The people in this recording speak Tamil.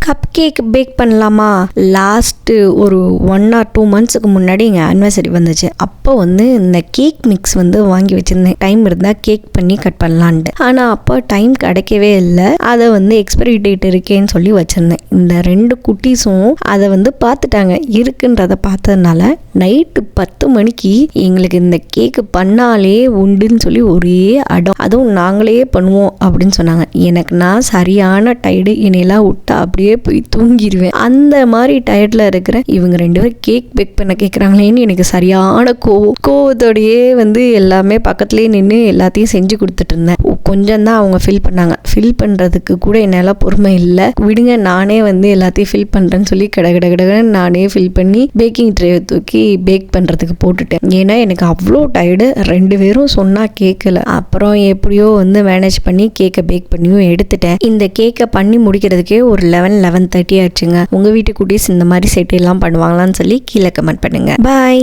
கப் கேக் பேக் பண்ணலாமா? லாஸ்ட்டு ஒரு 1 or 2 monthsக்கு முன்னாடி எங்கள் ஆனிவர்சரி வந்துச்சு. அப்போ வந்து இந்த கேக் மிக்ஸ் வந்து வாங்கி வச்சுருந்தேன். டைம் இருந்தால் கேக் பண்ணி கட் பண்ணலான்ட்டு. ஆனால் அப்போ டைம் கிடைக்கவே இல்லை. அதை வந்து எக்ஸ்பைரி டேட் இருக்கேன்னு சொல்லி வச்சுருந்தேன். இந்த 2 குட்டீஸும் அதை வந்து பார்த்துட்டாங்க. இருக்குன்றதை பார்த்ததுனால நைட்டு 10 மணிக்கு எங்களுக்கு இந்த கேக்கு பண்ணாலே உண்டுன்னு சொல்லி ஒரே அடம். அதுவும் நாங்களே பண்ணுவோம் அப்படின்னு சொன்னாங்க. எனக்கு நான் சரியான டயர்டு, என்னையெல்லாம் விட்டா அப்படியே போய் தூங்கிடுவேன். அந்த மாதிரி டயர்டில் இருக்கிற இவங்க 2 பேரும் கேக் பேக் பண்ண கேட்குறாங்களேன்னு எனக்கு சரியான கோவத்தோடையே வந்து எல்லாமே பக்கத்துலேயே நின்று எல்லாத்தையும் செஞ்சு கொடுத்துட்டு இருந்தேன். கொஞ்சம் தான் அவங்க ஃபில் பண்ணாங்க. ஃபில் பண்ணுறதுக்கு கூட என்னால் பொறுமை இல்லை. விடுங்க, நானே வந்து எல்லாத்தையும் ஃபில் பண்ணுறேன்னு சொல்லி கடகடன்னு நானே ஃபில் பண்ணி பேக்கிங் ட்ரே தூக்கி பேக் பண்ணுறதுக்கு போட்டுட்டேன். ஏன்னா எனக்கு அவ்வளோ டயர்டு. 2 பேரும் சொன்னால் கேட்கல. அப்புறம் எப்படியோ வந்து மேனேஜ் பண்ணி கேக்கை பேக் பண்ணியும் எடுத்துட்டேன். இந்த கேக்கை பண்ணி முடிக்கிறதுக்கே ஒரு 11-11:30 ஆச்சுங்க. உங்கள் வீட்டு குட்டீஸ் இந்த மாதிரி செட்டெல்லாம் பண்ணுவாங்களான்னு சொல்லி கீழே கமெண்ட் பண்ணுங்க. பாய்.